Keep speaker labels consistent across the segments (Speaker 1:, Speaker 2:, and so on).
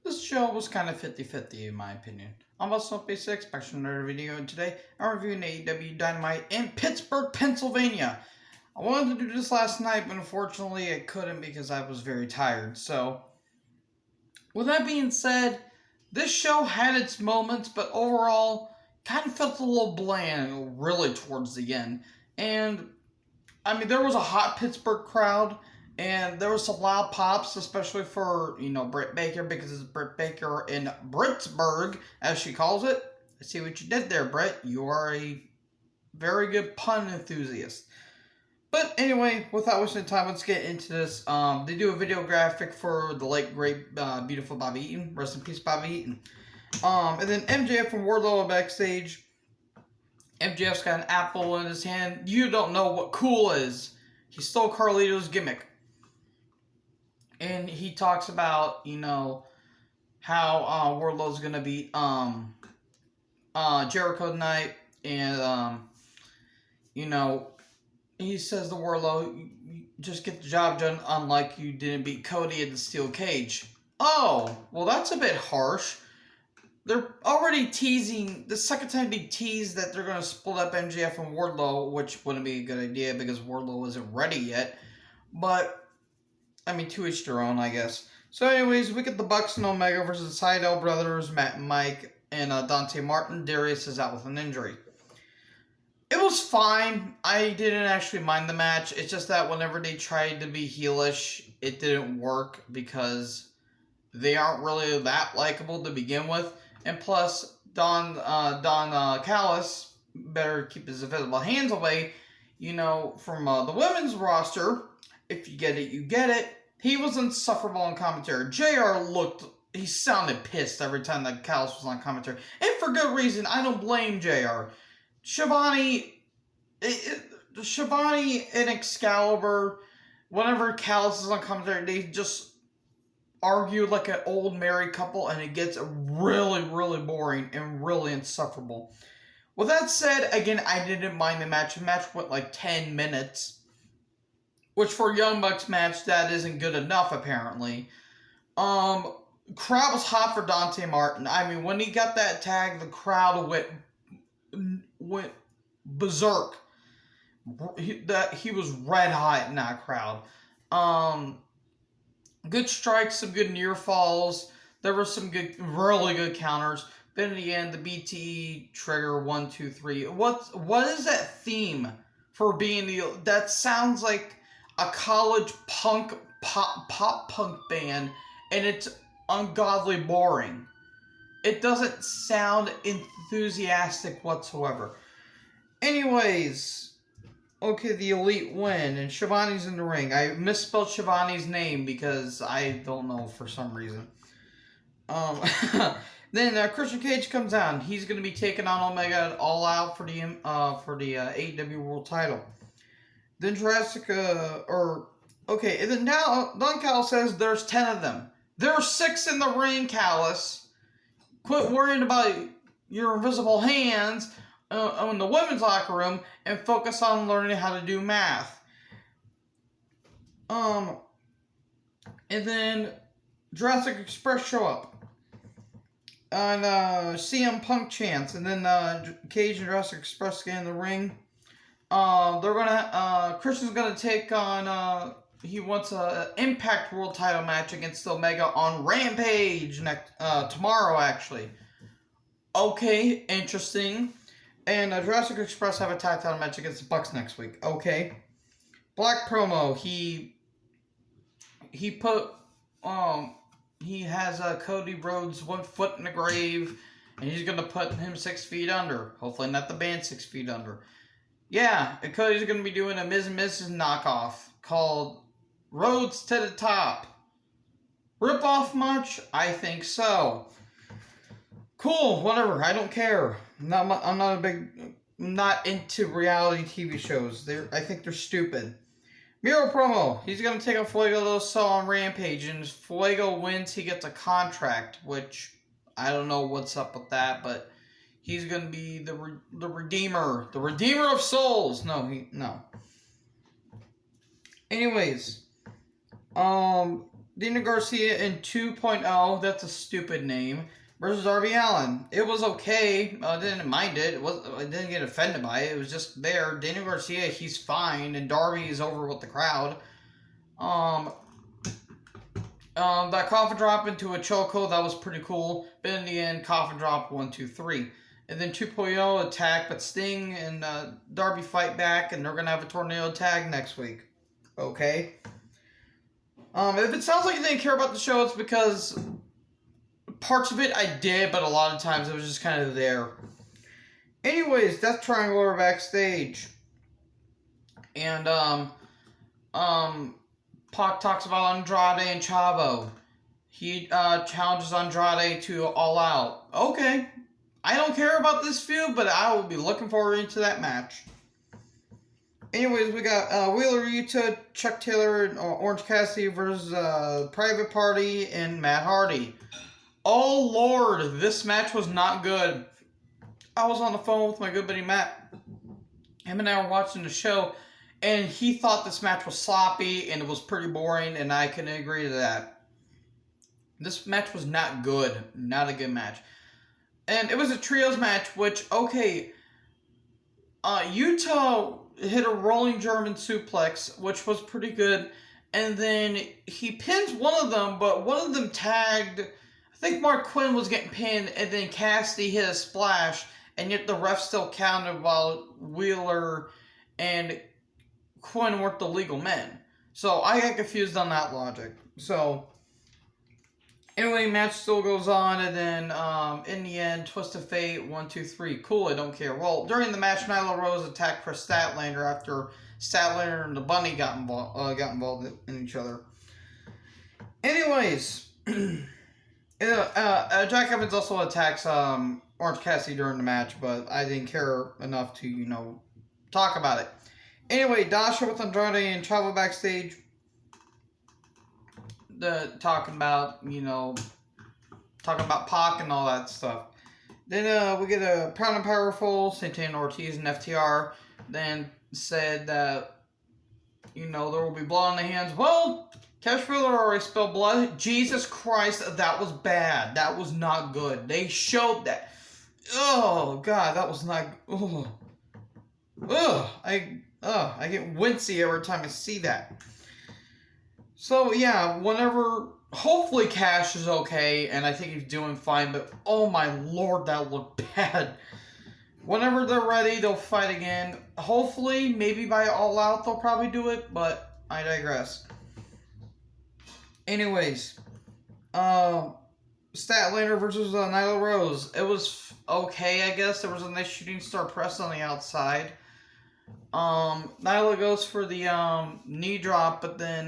Speaker 1: This show was kind of 50-50 in my opinion. I'm also basic expecting another video, and today I'm reviewing AEW Dynamite in Pittsburgh, Pennsylvania. I wanted to do this last night, but unfortunately I couldn't because I was very tired. So, with that being said, this show had its moments, but overall kind of felt a little bland really towards the end. And I mean, there was a hot Pittsburgh crowd, and there was some loud pops, especially for, Britt Baker, because it's Britt Baker in Britsburg, as she calls it. I see what you did there, Britt. You are a very good pun enthusiast. But anyway, without wasting time, let's get into this. They do a video graphic for the late, great, beautiful Bobby Eaton. Rest in peace, Bobby Eaton. And then MJF from Wardlow backstage. MJF's got an apple in his hand. You don't know what cool is. He stole Carlito's gimmick. And he talks about, how Wardlow's going to beat Jericho tonight. And, he says to Wardlow, just get the job done, unlike you didn't beat Cody in the steel cage. Oh, well, that's a bit harsh. They're already teasing, the second time they teased that they're going to split up MJF and Wardlow, which wouldn't be a good idea because Wardlow isn't ready yet. But, I mean, to each their own, I guess. So anyways, we get the Bucks and Omega versus the Sydal brothers, Matt and Mike, and Dante Martin. Darius is out with an injury. It was fine. I didn't actually mind the match. It's just that whenever they tried to be heelish, it didn't work because they aren't really that likable to begin with. And plus, Don Callis better keep his invisible hands away, from the women's roster. If you get it, you get it. He was insufferable on commentary. He sounded pissed every time that Callis was on commentary. And for good reason. I don't blame JR. Shivani and Excalibur, whenever Callis is on commentary, they just argue like an old married couple, and it gets really, really boring and really insufferable. With that said, again, I didn't mind the match. The match went like 10 minutes, which for a Young Bucks match, that isn't good enough, apparently. Crowd was hot for Dante Martin. I mean, when he got that tag, the crowd went berserk. He was red hot in that crowd. Good strikes, some good near falls. There were some really good counters. But in the end, the BTE trigger 1, 2, 3. What is that theme for being that sounds like a college pop punk band, and it's ungodly boring. It doesn't sound enthusiastic whatsoever. Anyways, okay, the Elite win, and Shivani's in the ring. I misspelled Shivani's name because I don't know for some reason. Then Christian Cage comes out. He's going to be taking on Omega All Out for the AEW World Title. Then and then now Don Callis says there's 10 of them. There are 6 in the ring, Callis. Quit worrying about your invisible hands in the women's locker room and focus on learning how to do math. And then Jurassic Express show up. And CM Punk chants. And then Cage and Jurassic Express get in the ring. Christian's gonna take on, he wants a Impact World Title match against Omega on Rampage tomorrow, actually. Okay, interesting. And Jurassic Express have a tag title match against the Bucks next week. Okay. Black promo. He has Cody Rhodes 1 foot in the grave, and he's gonna put him 6 feet under. Hopefully not the band 6 feet under. Yeah, and Cody's gonna be doing a Miz and Mrs. knockoff called Rhodes to the Top. Rip off much? I think so. Cool, whatever. I don't care. I'm not into reality TV shows. I think they're stupid. Miro promo. He's gonna take on Fuego del Sol on Rampage, and if Fuego wins, he gets a contract, which I don't know what's up with that, but he's gonna be the Redeemer of Souls. No. Anyways, Daniel Garcia in 2.0, that's a stupid name, versus Darby Allin. It was okay. I didn't mind it. I didn't get offended by it. It was just there. Daniel Garcia, he's fine, and Darby is over with the crowd. That coffin drop into a chokehold, that was pretty cool. But in the end, coffin drop 1, 2, 3. And then 2.0 attack, but Sting and Darby fight back, and they're going to have a tornado tag next week. Okay. If it sounds like you didn't care about the show, it's because parts of it I did, but a lot of times it was just kind of there. Anyways, Death Triangle are backstage. And, Pac talks about Andrade and Chavo. He, challenges Andrade to All Out. Okay. I don't care about this feud, but I will be looking forward to that match. Anyways, we got Wheeler Yuta, Chuck Taylor, and Orange Cassidy versus Private Party and Matt Hardy. Oh, Lord, this match was not good. I was on the phone with my good buddy Matt. Him and I were watching the show, and he thought this match was sloppy, and it was pretty boring, and I can agree to that. This match was not good. Not a good match. And it was a trios match, which, okay, Yuta hit a rolling German suplex, which was pretty good, and then he pins one of them, but one of them tagged, I think Mark Quinn was getting pinned, and then Cassidy hit a splash, and yet the ref still counted while Wheeler and Quinn weren't the legal men. So I got confused on that logic. So anyway, match still goes on, and then in the end, Twist of Fate, 1, 2, 3. Cool, I don't care. Well, during the match, Nyla Rose attacked Chris Statlander after Statlander and the Bunny got involved in each other. Anyways, Jack Evans also attacks Orange Cassidy during the match, but I didn't care enough to, talk about it. Anyway, Dasha with Andrade and Chavo backstage. Talking about Pac and all that stuff. Then we get a Proud and Powerful, Santana Ortiz and FTR. Then said that, there will be blood on the hands. Well, Cash Wheeler already spilled blood. Jesus Christ, that was bad. That was not good. They showed that. Oh, God, that was not... I get wincy every time I see that. So, yeah, hopefully Cash is okay, and I think he's doing fine, but oh my Lord, that looked bad. Whenever they're ready, they'll fight again. Hopefully, maybe by All Out, they'll probably do it, but I digress. Anyways, Statlander versus Nyla Rose. It was okay, I guess. There was a nice shooting star press on the outside. Nyla goes for the knee drop, but then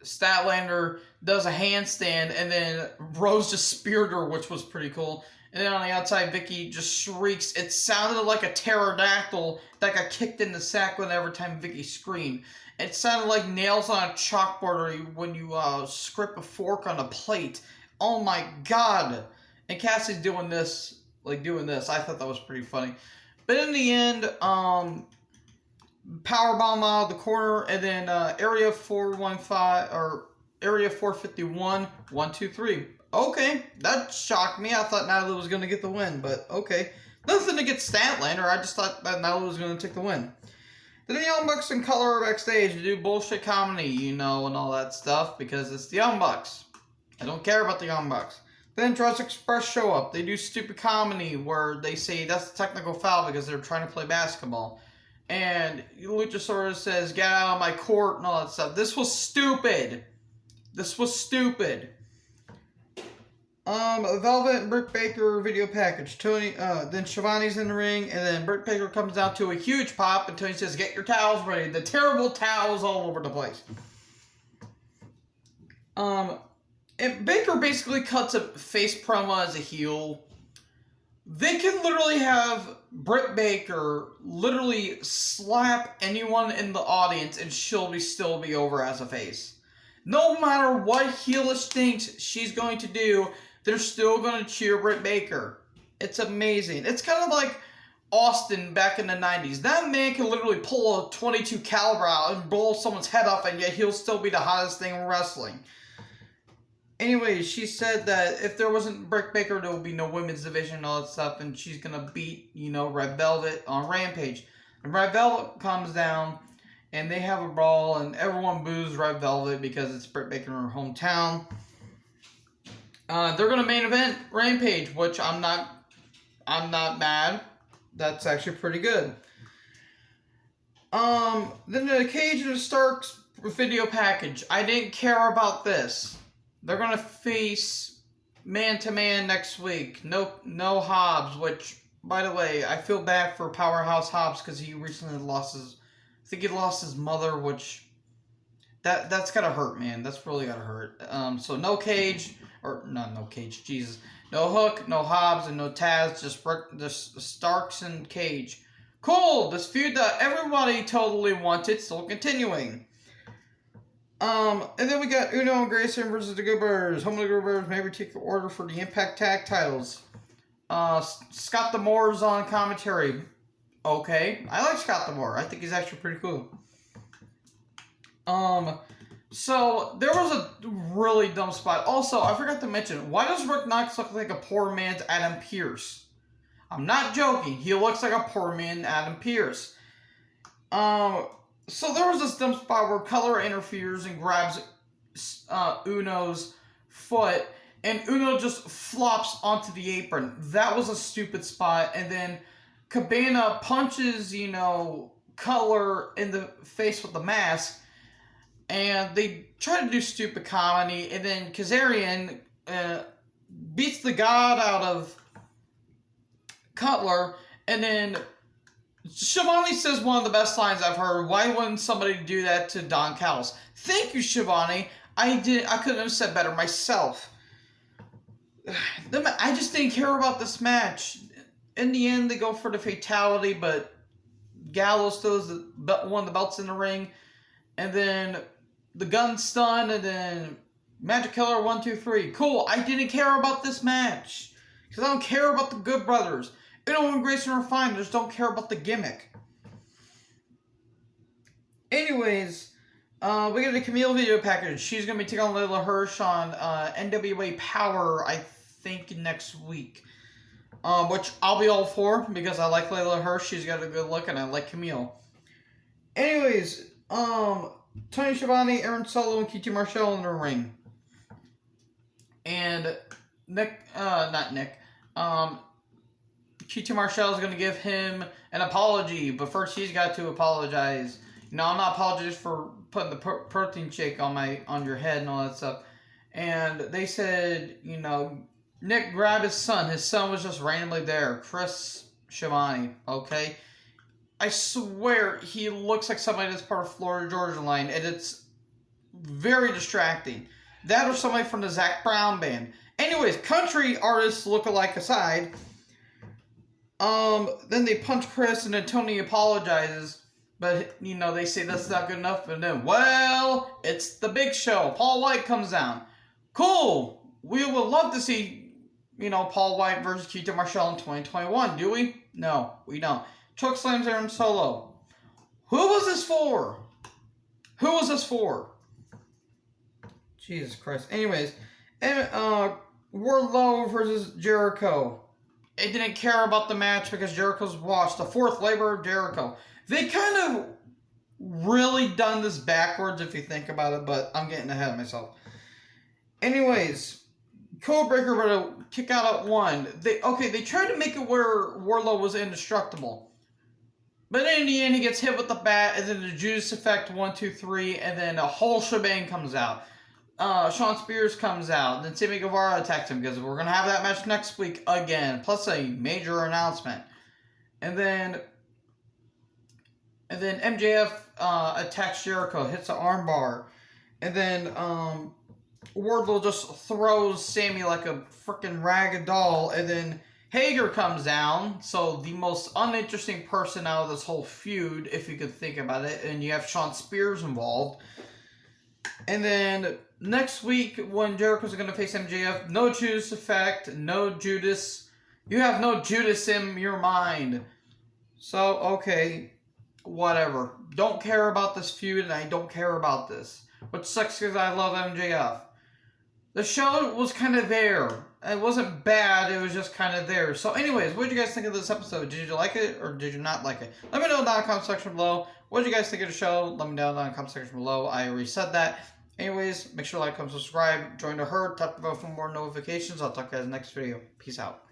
Speaker 1: Statlander does a handstand, and then Rose just speared her, which was pretty cool. And then on the outside, Vicky just shrieks. It sounded like a pterodactyl that got kicked in the sack every time Vicky screamed. It sounded like nails on a chalkboard or when you scrape a fork on a plate. Oh my God. And Cassie's doing this. I thought that was pretty funny. But in the end, powerbomb out of the corner, and then area 415 or area 451, 1, 2, 3. Okay, that shocked me. I thought Nyla was going to get the win, but okay. Nothing against Statlander. I just thought that Nyla was going to take the win. Then the Young Bucks and Color are backstage to do bullshit comedy, and all that stuff, because it's the Young Bucks. I don't care about the Young Bucks. Then Jurassic Express show up. They do stupid comedy where they say that's a technical foul because they're trying to play basketball. And Luchasaurus says, get out of my court and all that stuff. This was stupid. Velvet and Britt Baker video package. Then Shivani's in the ring, and then Britt Baker comes out to a huge pop, and Tony says, get your towels ready. The terrible towels all over the place. And Baker basically cuts a face promo as a heel. They can literally have Britt Baker literally slap anyone in the audience and she'll still be over as a face. No matter what heelish thinks she's going to do, they're still going to cheer Britt Baker. It's amazing. It's kind of like Austin back in the 90s. That man can literally pull a .22 caliber out and blow someone's head off, and yet he'll still be the hottest thing in wrestling. Anyway, she said that if there wasn't Britt Baker, there would be no women's division and all that stuff, and she's gonna beat, Red Velvet on Rampage. And Red Velvet comes down, and they have a brawl, and everyone boos Red Velvet because it's Britt Baker in her hometown. They're gonna main event Rampage, which I'm not mad. That's actually pretty good. Then the Cage and the Starks video package. I didn't care about this. They're gonna face man-to-man next week. No Hobbs, which, by the way, I feel bad for Powerhouse Hobbs because he recently lost his mother, which that's gotta hurt, man. That's really gotta hurt. So no Cage, or not no Cage, Jesus. No Hook, no Hobbs, and no Taz, just Starks and Cage. Cool, this feud that everybody totally wanted, still continuing. And then we got Uno and Grayson versus the Goobers. Home of the Goobers maybe take the order for the Impact Tag titles. Scott D'Amore's on commentary. Okay, I like Scott D'Amore. I think he's actually pretty cool. So there was a really dumb spot. Also, I forgot to mention, why does Rick Knox look like a poor man's Adam Pearce? I'm not joking. He looks like a poor man Adam Pearce. So there was this dumb spot where Cutler interferes and grabs Uno's foot, and Uno just flops onto the apron. That was a stupid spot. And then Cabana punches, Cutler in the face with the mask, and they try to do stupid comedy, and then Kazarian beats the god out of Cutler, and then Shivani says one of the best lines I've heard. Why wouldn't somebody do that to Don Callis? Thank you, Shivani. I couldn't have said better myself. I just didn't care about this match. In the end, they go for the fatality, but Gallows throws one of the belts in the ring, and then the gun stun, and then Magic Killer 1, 2, 3. Cool. I didn't care about this match because I don't care about the Good Brothers. Uno and Grayson are fine. I just don't care about the gimmick. Anyways, we got a Camille video package. She's going to be taking on Layla Hirsch on NWA Power, I think, next week. Which I'll be all for because I like Layla Hirsch. She's got a good look, and I like Camille. Anyways, Tony Schiavone, Aaron Solo, and QT Marshall in the ring. And QT Marshall is going to give him an apology, but first he's got to apologize. I'm not apologizing for putting the protein shake on your head and all that stuff. And they said, Nick grabbed his son. His son was just randomly there. Chris Schiavone, okay? I swear he looks like somebody that's part of Florida Georgia Line, and it's very distracting. That or somebody from the Zac Brown band. Anyways, country artists look-alike aside, then they punch Chris, and then Tony apologizes, but, they say that's not good enough, and then, well, it's the big show. Paul White comes down. Cool. We would love to see, Paul White versus QT Marshall in 2021, do we? No, we don't. Choke slams Aaron Solo. Who was this for? Jesus Christ. Anyways, Wardlow versus Jericho. I didn't care about the match because Jericho's watched the fourth labor of Jericho. They kind of really done this backwards if you think about it, but I'm getting ahead of myself. Anyways, Codebreaker were to kick out at 1. They tried to make it where Wardlow was indestructible. But in the end, he gets hit with the bat, and then the Judas Effect 1, 2, 3, and then a whole shebang comes out. Sean Spears comes out, then Sammy Guevara attacks him because we're going to have that match next week again, plus a major announcement. And then MJF attacks Jericho, hits an armbar, and then Wardlow just throws Sammy like a freaking rag doll, and then Hager comes down, so the most uninteresting person out of this whole feud, if you could think about it, and you have Sean Spears involved. And then next week, when Jericho's going to face MJF, no Judas Effect, no Judas. You have no Judas in your mind. So, okay, whatever. Don't care about this feud, and I don't care about this. Which sucks because I love MJF. The show was kind of there. It wasn't bad, it was just kind of there. So anyways, what did you guys think of this episode? Did you like it or did you not like it? Let me know in the comment section below. What did you guys think of the show? Let me know in the comment section below. I already said that. Anyways, make sure to like, comment, subscribe, join the herd, tap the bell for more notifications. I'll talk to you guys in the next video. Peace out.